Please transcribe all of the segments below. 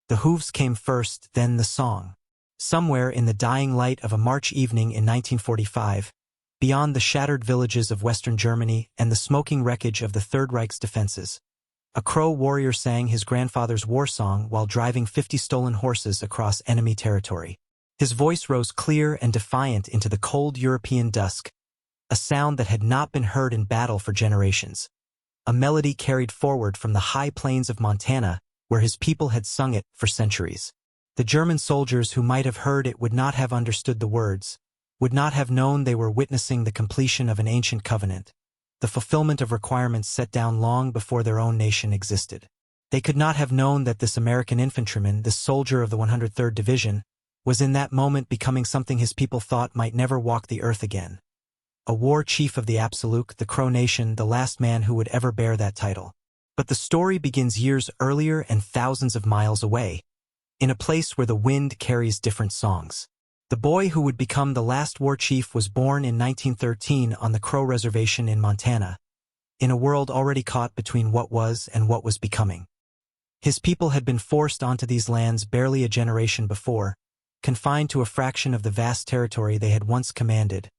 The hooves came first, then the song. Somewhere in the dying light of a March evening in 1945, beyond the shattered villages of Western Germany and the smoking wreckage of the Third Reich's defenses, a Crow warrior sang his grandfather's war song while driving 50 stolen horses across enemy territory. His voice rose clear and defiant into the cold European dusk, a sound that had not been heard in battle for generations. A melody carried forward from the high plains of Montana, where his people had sung it for centuries. The German soldiers who might have heard it would not have understood the words, would not have known they were witnessing the completion of an ancient covenant, the fulfillment of requirements set down long before their own nation existed. They could not have known that this American infantryman, this soldier of the 103rd Division, was in that moment becoming something his people thought might never walk the earth again. A war chief of the Absolute, the Crow Nation, the last man who would ever bear that title. But the story begins years earlier and thousands of miles away, in a place where the wind carries different songs. The boy who would become the last war chief was born in 1913 on the Crow Reservation in Montana, in a world already caught between what was and what was becoming. His people had been forced onto these lands barely a generation before, confined to a fraction of the vast territory they had once commanded,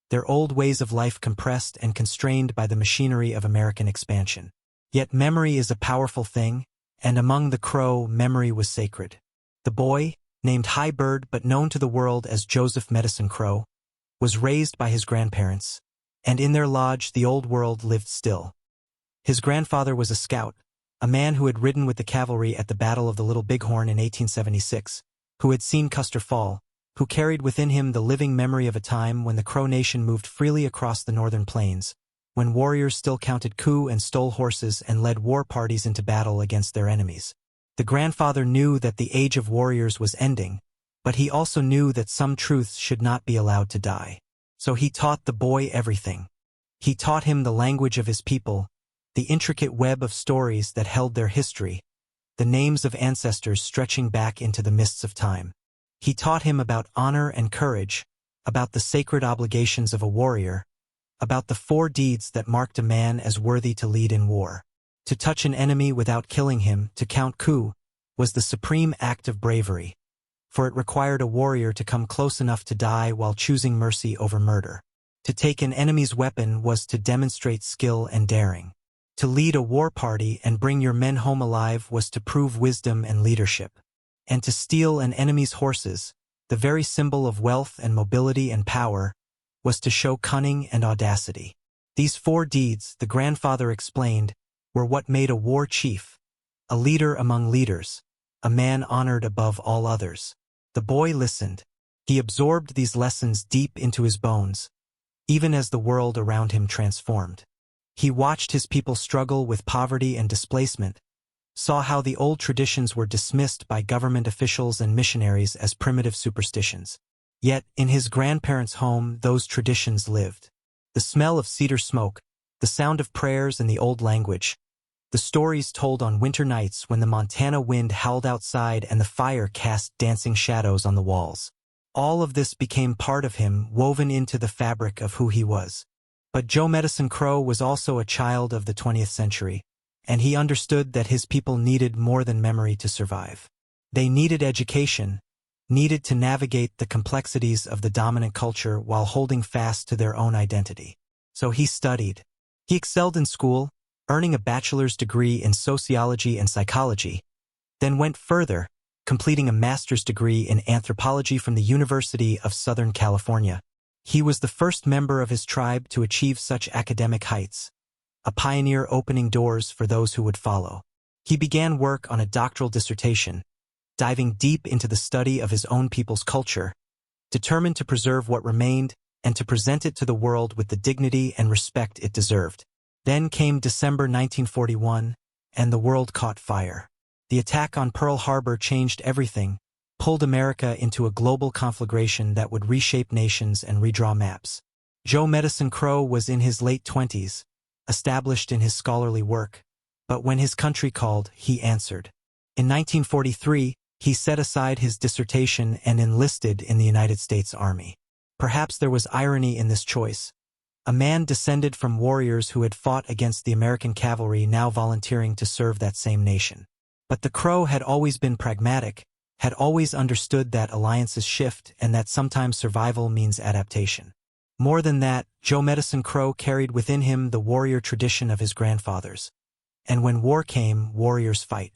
their old ways of life compressed and constrained by the machinery of American expansion. Yet memory is a powerful thing, and among the Crow, memory was sacred. The boy, named High Bird but known to the world as Joseph Medicine Crow, was raised by his grandparents, and in their lodge the old world lived still. His grandfather was a scout, a man who had ridden with the cavalry at the Battle of the Little Bighorn in 1876, who had seen Custer fall, who carried within him the living memory of a time when the Crow Nation moved freely across the northern plains, when warriors still counted coup and stole horses and led war parties into battle against their enemies. The grandfather knew that the age of warriors was ending, but he also knew that some truths should not be allowed to die. So he taught the boy everything. He taught him the language of his people, the intricate web of stories that held their history, the names of ancestors stretching back into the mists of time. He taught him about honor and courage, about the sacred obligations of a warrior, about the 4 deeds that marked a man as worthy to lead in war. To touch an enemy without killing him, to count coup, was the supreme act of bravery, for it required a warrior to come close enough to die while choosing mercy over murder. To take an enemy's weapon was to demonstrate skill and daring. To lead a war party and bring your men home alive was to prove wisdom and leadership. And to steal an enemy's horses, the very symbol of wealth and mobility and power, was to show cunning and audacity. These 4 deeds, the grandfather explained, were what made a war chief, a leader among leaders, a man honored above all others. The boy listened. He absorbed these lessons deep into his bones, even as the world around him transformed. He watched his people struggle with poverty and displacement, saw how the old traditions were dismissed by government officials and missionaries as primitive superstitions. Yet, in his grandparents' home, those traditions lived. The smell of cedar smoke, the sound of prayers in the old language, the stories told on winter nights when the Montana wind howled outside and the fire cast dancing shadows on the walls. All of this became part of him, woven into the fabric of who he was. But Joe Medicine Crow was also a child of the 20th century, and he understood that his people needed more than memory to survive. They needed education, needed to navigate the complexities of the dominant culture while holding fast to their own identity. So he studied. He excelled in school, earning a bachelor's degree in sociology and psychology, then went further, completing a master's degree in anthropology from the University of Southern California. He was the first member of his tribe to achieve such academic heights, a pioneer opening doors for those who would follow. He began work on a doctoral dissertation, diving deep into the study of his own people's culture, determined to preserve what remained and to present it to the world with the dignity and respect it deserved. Then came December 1941, and the world caught fire. The attack on Pearl Harbor changed everything, pulled America into a global conflagration that would reshape nations and redraw maps. Joe Medicine Crow was in his late 20s, established in his scholarly work, but when his country called, he answered. In 1943, he set aside his dissertation and enlisted in the United States Army. Perhaps there was irony in this choice. A man descended from warriors who had fought against the American cavalry now volunteering to serve that same nation. But the Crow had always been pragmatic, had always understood that alliances shift and that sometimes survival means adaptation. More than that, Joe Medicine Crow carried within him the warrior tradition of his grandfathers. And when war came, warriors fight.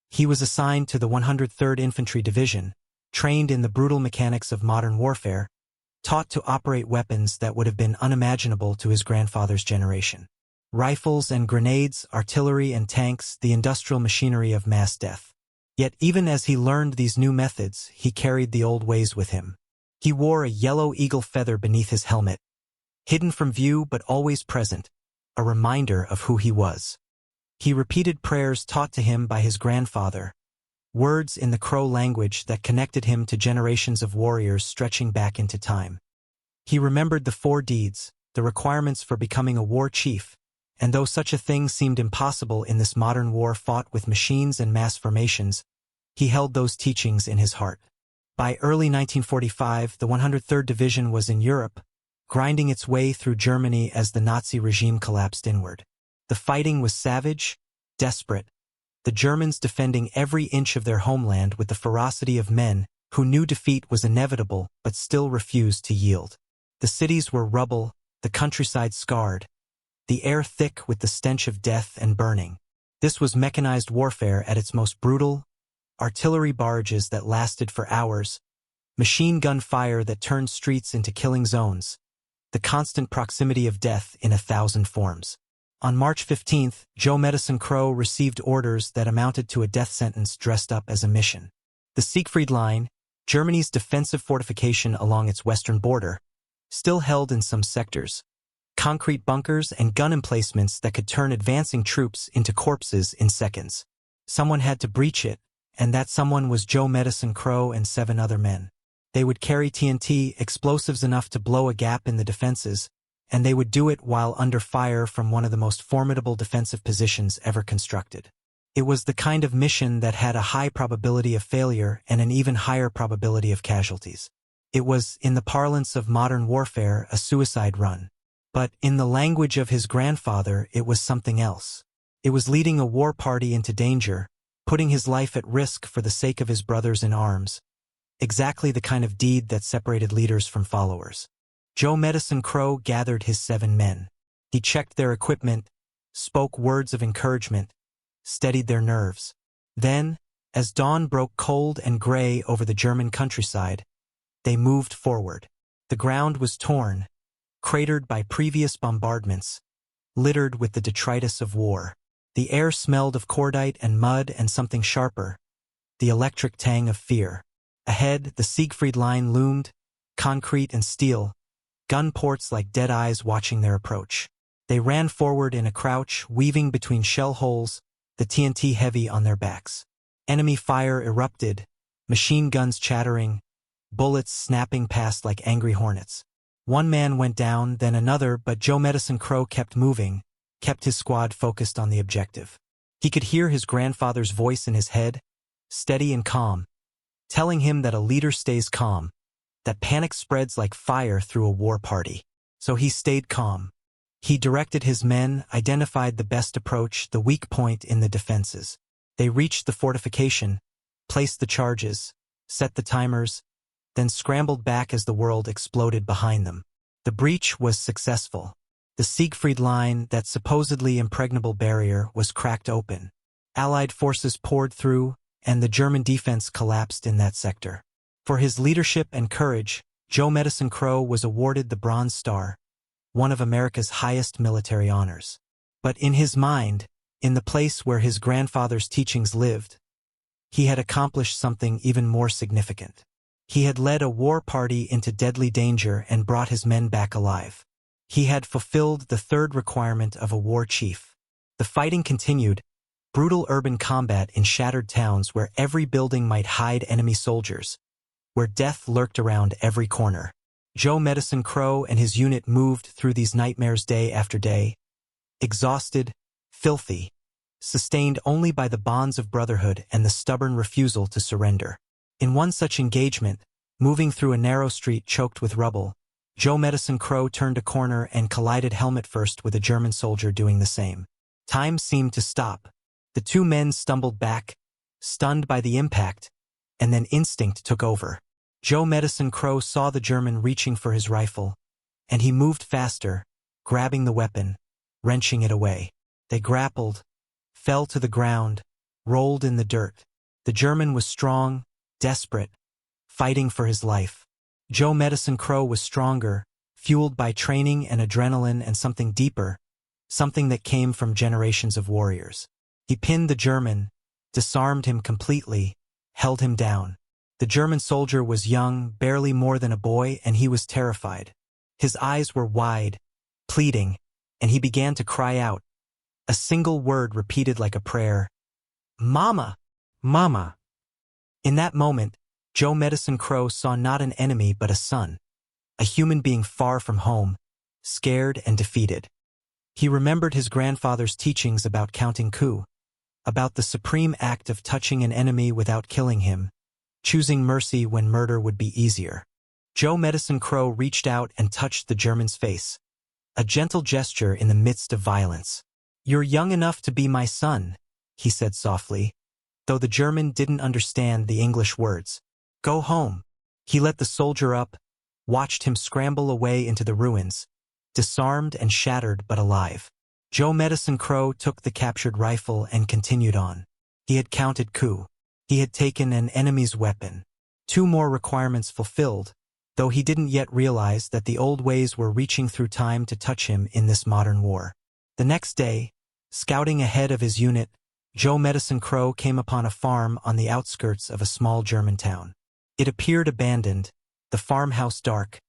He was assigned to the 103rd Infantry Division, trained in the brutal mechanics of modern warfare, taught to operate weapons that would have been unimaginable to his grandfather's generation. Rifles and grenades, artillery and tanks, the industrial machinery of mass death. Yet even as he learned these new methods, he carried the old ways with him. He wore a yellow eagle feather beneath his helmet, hidden from view but always present, a reminder of who he was. He repeated prayers taught to him by his grandfather, words in the Crow language that connected him to generations of warriors stretching back into time. He remembered the 4 deeds, the requirements for becoming a war chief, and though such a thing seemed impossible in this modern war fought with machines and mass formations, he held those teachings in his heart. By early 1945, the 103rd Division was in Europe, grinding its way through Germany as the Nazi regime collapsed inward. The fighting was savage, desperate, the Germans defending every inch of their homeland with the ferocity of men who knew defeat was inevitable but still refused to yield. The cities were rubble, the countryside scarred, the air thick with the stench of death and burning. This was mechanized warfare at its most brutal, artillery barrages that lasted for hours, machine gun fire that turned streets into killing zones, the constant proximity of death in 1,000 forms. On March 15, Joe Medicine Crow received orders that amounted to a death sentence dressed up as a mission. The Siegfried Line, Germany's defensive fortification along its western border, still held in some sectors concrete bunkers and gun emplacements that could turn advancing troops into corpses in seconds. Someone had to breach it, and that someone was Joe Medicine Crow and 7 other men. They would carry TNT, explosives enough to blow a gap in the defenses, and they would do it while under fire from one of the most formidable defensive positions ever constructed. It was the kind of mission that had a high probability of failure and an even higher probability of casualties. It was, in the parlance of modern warfare, a suicide run. But in the language of his grandfather, it was something else. It was leading a war party into danger, putting his life at risk for the sake of his brothers in arms. Exactly the kind of deed that separated leaders from followers. Joe Medicine Crow gathered his 7 men. He checked their equipment, spoke words of encouragement, steadied their nerves. Then, as dawn broke cold and gray over the German countryside, they moved forward. The ground was torn, cratered by previous bombardments, littered with the detritus of war. The air smelled of cordite and mud and something sharper, the electric tang of fear. Ahead, the Siegfried Line loomed, concrete and steel, gun ports like dead eyes watching their approach. They ran forward in a crouch, weaving between shell holes, the TNT heavy on their backs. Enemy fire erupted, machine guns chattering, bullets snapping past like angry hornets. One man went down, then another, but Joe Medicine Crow kept moving, kept his squad focused on the objective. He could hear his grandfather's voice in his head, steady and calm, telling him that a leader stays calm, that panic spreads like fire through a war party. So he stayed calm. He directed his men, identified the best approach, the weak point in the defenses. They reached the fortification, placed the charges, set the timers, then scrambled back as the world exploded behind them. The breach was successful. The Siegfried Line, that supposedly impregnable barrier, was cracked open. Allied forces poured through, and the German defense collapsed in that sector. For his leadership and courage, Joe Medicine Crow was awarded the Bronze Star, one of America's highest military honors. But in his mind, in the place where his grandfather's teachings lived, he had accomplished something even more significant. He had led a war party into deadly danger and brought his men back alive. He had fulfilled the 3rd requirement of a war chief. The fighting continued, brutal urban combat in shattered towns where every building might hide enemy soldiers, where death lurked around every corner. Joe Medicine Crow and his unit moved through these nightmares day after day, exhausted, filthy, sustained only by the bonds of brotherhood and the stubborn refusal to surrender. In one such engagement, moving through a narrow street choked with rubble, Joe Medicine Crow turned a corner and collided helmet first with a German soldier doing the same. Time seemed to stop. The 2 men stumbled back, stunned by the impact, and then instinct took over. Joe Medicine Crow saw the German reaching for his rifle, and he moved faster, grabbing the weapon, wrenching it away. They grappled, fell to the ground, rolled in the dirt. The German was strong, desperate, fighting for his life. Joe Medicine Crow was stronger, fueled by training and adrenaline and something deeper, something that came from generations of warriors. He pinned the German, disarmed him completely, held him down. The German soldier was young, barely more than a boy, and he was terrified. His eyes were wide, pleading, and he began to cry out. A single word repeated like a prayer. "Mama! Mama!" In that moment, Joe Medicine Crow saw not an enemy but a son, a human being far from home, scared and defeated. He remembered his grandfather's teachings about counting coup, about the supreme act of touching an enemy without killing him, choosing mercy when murder would be easier. Joe Medicine Crow reached out and touched the German's face, a gentle gesture in the midst of violence. "You're young enough to be my son," he said softly, though the German didn't understand the English words. "Go home." He let the soldier up, watched him scramble away into the ruins, disarmed and shattered but alive. Joe Medicine Crow took the captured rifle and continued on. He had counted coup. He had taken an enemy's weapon. 2 more requirements fulfilled, though he didn't yet realize that the old ways were reaching through time to touch him in this modern war. The next day, scouting ahead of his unit, Joe Medicine Crow came upon a farm on the outskirts of a small German town. It appeared abandoned, the farmhouse dark,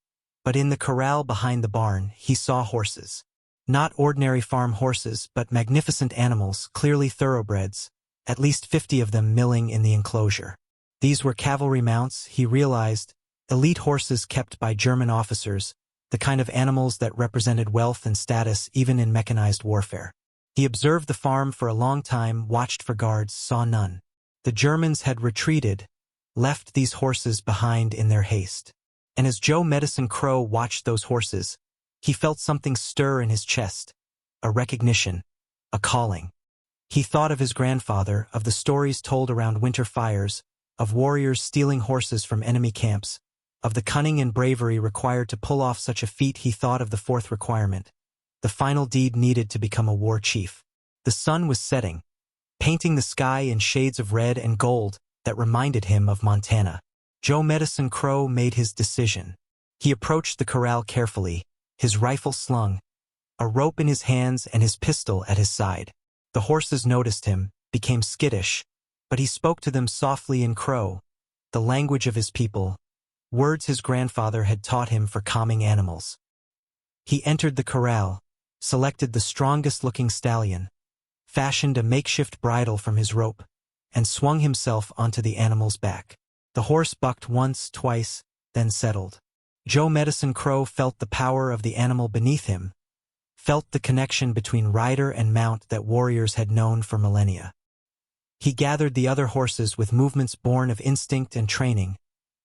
but in the corral behind the barn he saw horses. Not ordinary farm horses, but magnificent animals, clearly thoroughbreds, at least 50 of them milling in the enclosure. These were cavalry mounts, he realized, elite horses kept by German officers, the kind of animals that represented wealth and status even in mechanized warfare. He observed the farm for a long time, watched for guards, saw none. The Germans had retreated, left these horses behind in their haste. And as Joe Medicine Crow watched those horses, he felt something stir in his chest, a recognition, a calling. He thought of his grandfather, of the stories told around winter fires, of warriors stealing horses from enemy camps, of the cunning and bravery required to pull off such a feat. He thought of the 4th requirement, the final deed needed to become a war chief. The sun was setting, painting the sky in shades of red and gold that reminded him of Montana. Joe Medicine Crow made his decision. He approached the corral carefully, his rifle slung, a rope in his hands and his pistol at his side. The horses noticed him, became skittish, but he spoke to them softly in Crow, the language of his people, words his grandfather had taught him for calming animals. He entered the corral, selected the strongest-looking stallion, fashioned a makeshift bridle from his rope, and swung himself onto the animal's back. The horse bucked once, twice, then settled. Joe Medicine Crow felt the power of the animal beneath him, felt the connection between rider and mount that warriors had known for millennia. He gathered the other horses with movements born of instinct and training,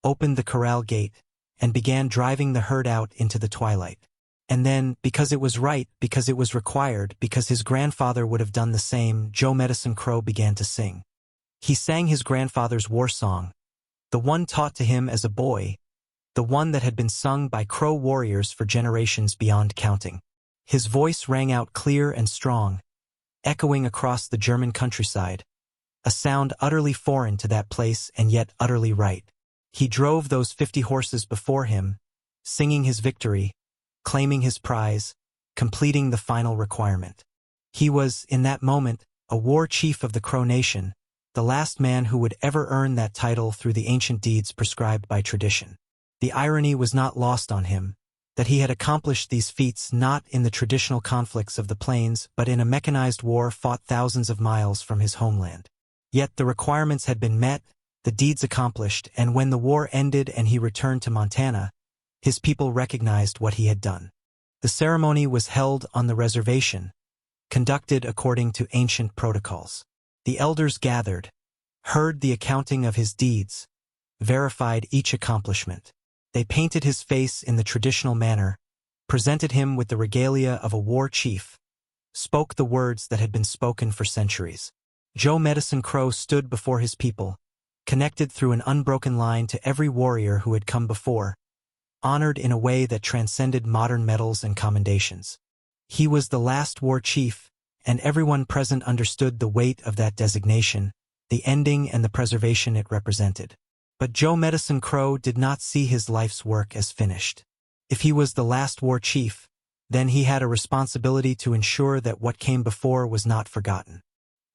opened the corral gate, and began driving the herd out into the twilight. And then, because it was right, because it was required, because his grandfather would have done the same, Joe Medicine Crow began to sing. He sang his grandfather's war song, the one taught to him as a boy, the one that had been sung by Crow warriors for generations beyond counting. His voice rang out clear and strong, echoing across the German countryside, a sound utterly foreign to that place and yet utterly right. He drove those 50 horses before him, singing his victory, claiming his prize, completing the final requirement. He was, in that moment, a war chief of the Crow Nation, the last man who would ever earn that title through the ancient deeds prescribed by tradition. The irony was not lost on him, that he had accomplished these feats not in the traditional conflicts of the plains but in a mechanized war fought thousands of miles from his homeland. Yet the requirements had been met, the deeds accomplished, and when the war ended and he returned to Montana, his people recognized what he had done. The ceremony was held on the reservation, conducted according to ancient protocols. The elders gathered, heard the accounting of his deeds, verified each accomplishment. They painted his face in the traditional manner, presented him with the regalia of a war chief, spoke the words that had been spoken for centuries. Joe Medicine Crow stood before his people, connected through an unbroken line to every warrior who had come before, honored in a way that transcended modern medals and commendations. He was the last war chief, and everyone present understood the weight of that designation, the ending and the preservation it represented. But Joe Medicine Crow did not see his life's work as finished. If he was the last war chief, then he had a responsibility to ensure that what came before was not forgotten.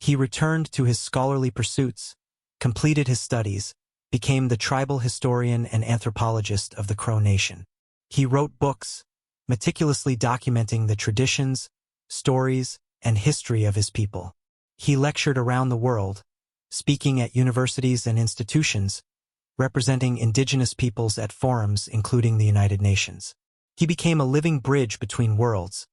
He returned to his scholarly pursuits, completed his studies, became the tribal historian and anthropologist of the Crow Nation. He wrote books, meticulously documenting the traditions, stories, and history of his people. He lectured around the world, speaking at universities and institutions, representing indigenous peoples at forums including the United Nations. He became a living bridge between worlds,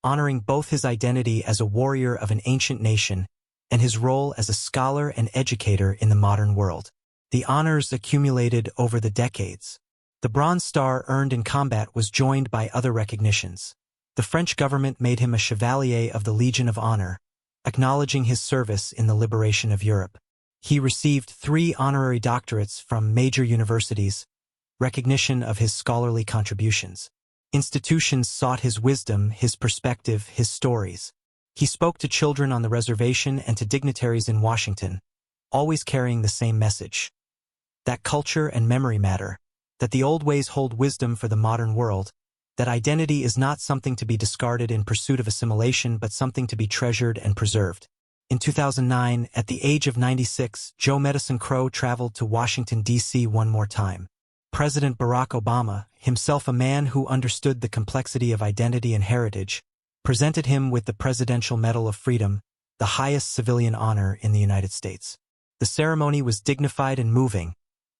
honoring both his identity as a warrior of an ancient nation and his role as a scholar and educator in the modern world. The honors accumulated over the decades. The Bronze Star earned in combat was joined by other recognitions. The French government made him a Chevalier of the Legion of Honor, acknowledging his service in the liberation of Europe. He received 3 honorary doctorates from major universities, recognition of his scholarly contributions. Institutions sought his wisdom, his perspective, his stories. He spoke to children on the reservation and to dignitaries in Washington, always carrying the same message: that culture and memory matter, that the old ways hold wisdom for the modern world, that identity is not something to be discarded in pursuit of assimilation but something to be treasured and preserved. In 2009, at the age of 96, Joe Medicine Crow traveled to Washington, D.C. one more time. President Barack Obama, himself a man who understood the complexity of identity and heritage, presented him with the Presidential Medal of Freedom, the highest civilian honor in the United States. The ceremony was dignified and moving,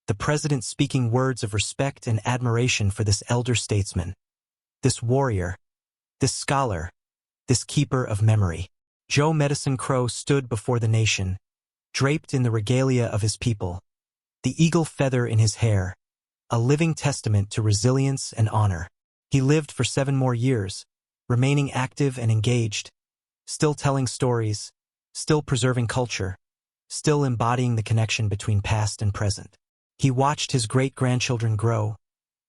the president speaking words of respect and admiration for this elder statesman, this warrior, this scholar, this keeper of memory. Joe Medicine Crow stood before the nation, draped in the regalia of his people, the eagle feather in his hair, a living testament to resilience and honor. He lived for 7 more years, remaining active and engaged, still telling stories, still preserving culture, still embodying the connection between past and present. He watched his great-grandchildren grow,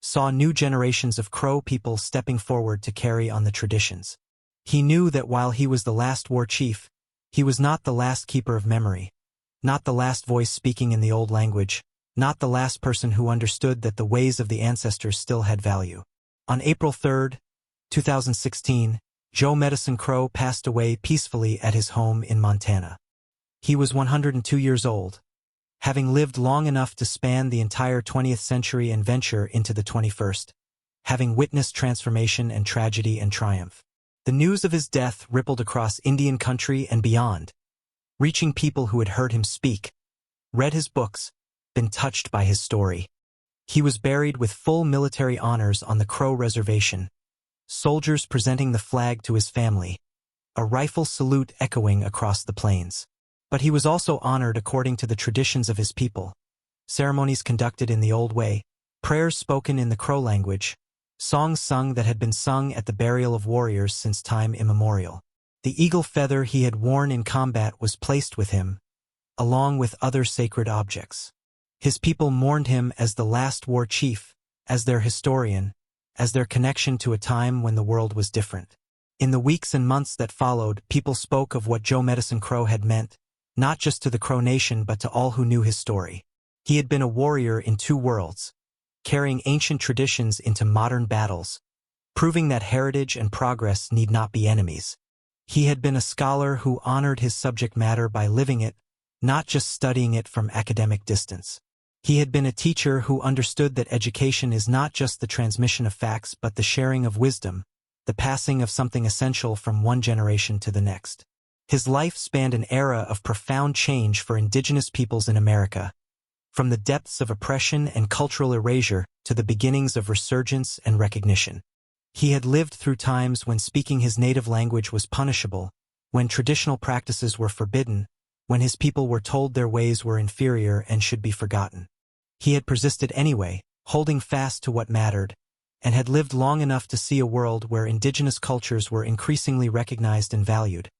saw new generations of Crow people stepping forward to carry on the traditions. He knew that while he was the last war chief, he was not the last keeper of memory, not the last voice speaking in the old language, not the last person who understood that the ways of the ancestors still had value. On April 3, 2016, Joe Medicine Crow passed away peacefully at his home in Montana. He was 102 years old, having lived long enough to span the entire 20th century and venture into the 21st, having witnessed transformation and tragedy and triumph. The news of his death rippled across Indian country and beyond, reaching people who had heard him speak, read his books, been touched by his story. He was buried with full military honors on the Crow Reservation, soldiers presenting the flag to his family, a rifle salute echoing across the plains. But he was also honored according to the traditions of his people, ceremonies conducted in the old way, prayers spoken in the Crow language, songs sung that had been sung at the burial of warriors since time immemorial. The eagle feather he had worn in combat was placed with him, along with other sacred objects. His people mourned him as the last war chief, as their historian, as their connection to a time when the world was different. In the weeks and months that followed, people spoke of what Joe Medicine Crow had meant, not just to the Crow Nation but to all who knew his story. He had been a warrior in 2 worlds, carrying ancient traditions into modern battles, proving that heritage and progress need not be enemies. He had been a scholar who honored his subject matter by living it, not just studying it from academic distance. He had been a teacher who understood that education is not just the transmission of facts but the sharing of wisdom, the passing of something essential from one generation to the next. His life spanned an era of profound change for indigenous peoples in America, from the depths of oppression and cultural erasure to the beginnings of resurgence and recognition. He had lived through times when speaking his native language was punishable, when traditional practices were forbidden, when his people were told their ways were inferior and should be forgotten. He had persisted anyway, holding fast to what mattered, and had lived long enough to see a world where indigenous cultures were increasingly recognized and valued.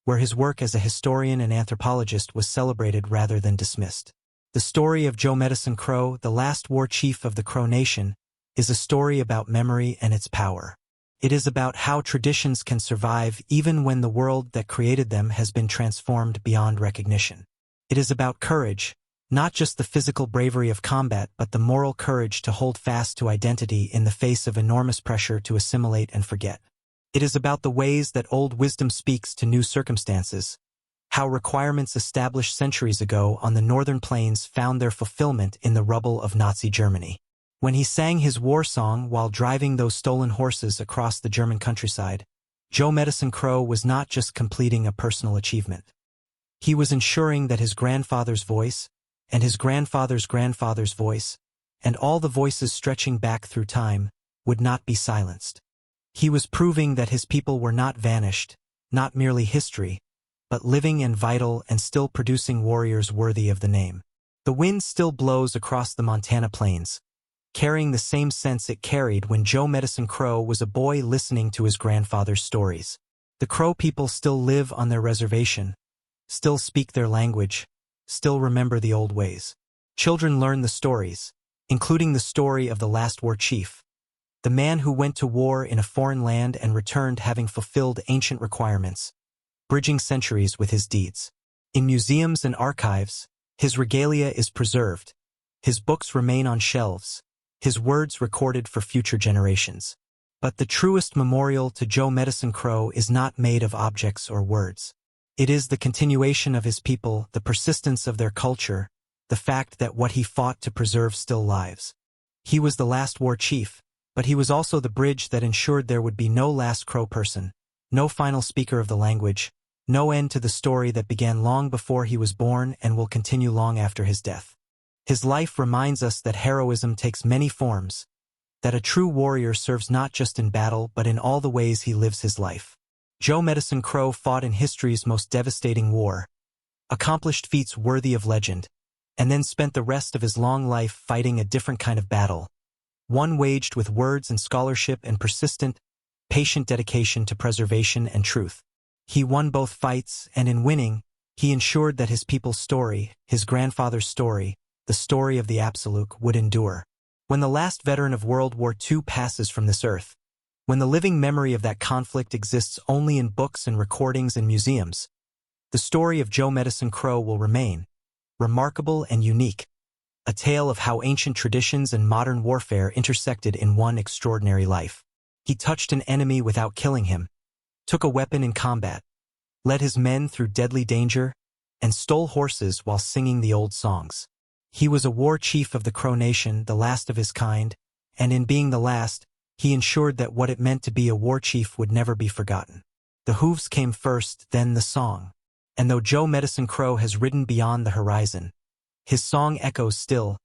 where his work as a historian and anthropologist was celebrated rather than dismissed. The story of Joe Medicine Crow, the last war chief of the Crow Nation, is a story about memory and its power. It is about how traditions can survive even when the world that created them has been transformed beyond recognition. It is about courage, not just the physical bravery of combat but the moral courage to hold fast to identity in the face of enormous pressure to assimilate and forget. It is about the ways that old wisdom speaks to new circumstances, how requirements established centuries ago on the northern plains found their fulfillment in the rubble of Nazi Germany. When he sang his war song while driving those stolen horses across the German countryside, Joe Medicine Crow was not just completing a personal achievement. He was ensuring that his grandfather's voice, and his grandfather's grandfather's voice, and all the voices stretching back through time, would not be silenced. He was proving that his people were not vanished, not merely history, but living and vital and still producing warriors worthy of the name. The wind still blows across the Montana plains, carrying the same sense it carried when Joe Medicine Crow was a boy listening to his grandfather's stories. The Crow people still live on their reservation, still speak their language, still remember the old ways. Children learn the stories, including the story of the last war chief, the man who went to war in a foreign land and returned having fulfilled ancient requirements, bridging centuries with his deeds. In museums and archives, his regalia is preserved, his books remain on shelves, his words recorded for future generations. But the truest memorial to Joe Medicine Crow is not made of objects or words. It is the continuation of his people, the persistence of their culture, the fact that what he fought to preserve still lives. He was the last war chief, but he was also the bridge that ensured there would be no last Crow person, no final speaker of the language, no end to the story that began long before he was born and will continue long after his death. His life reminds us that heroism takes many forms, that a true warrior serves not just in battle but in all the ways he lives his life. Joe Medicine Crow fought in history's most devastating war, accomplished feats worthy of legend, and then spent the rest of his long life fighting a different kind of battle, one waged with words and scholarship and persistent, patient dedication to preservation and truth. He won both fights, and in winning, he ensured that his people's story, his grandfather's story, the story of the Absolute, would endure. When the last veteran of World War II passes from this earth, when the living memory of that conflict exists only in books and recordings and museums, the story of Joe Medicine Crow will remain, remarkable and unique, a tale of how ancient traditions and modern warfare intersected in one extraordinary life. He touched an enemy without killing him, took a weapon in combat, led his men through deadly danger, and stole horses while singing the old songs. He was a war chief of the Crow Nation, the last of his kind, and in being the last, he ensured that what it meant to be a war chief would never be forgotten. The hooves came first, then the song. And though Joe Medicine Crow has ridden beyond the horizon, his song echoes still,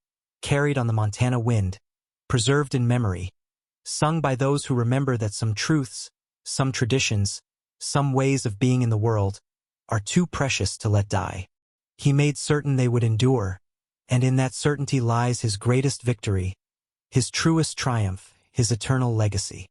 carried on the Montana wind, preserved in memory, sung by those who remember that some truths, some traditions, some ways of being in the world, are too precious to let die. He made certain they would endure, and in that certainty lies his greatest victory, his truest triumph, his eternal legacy.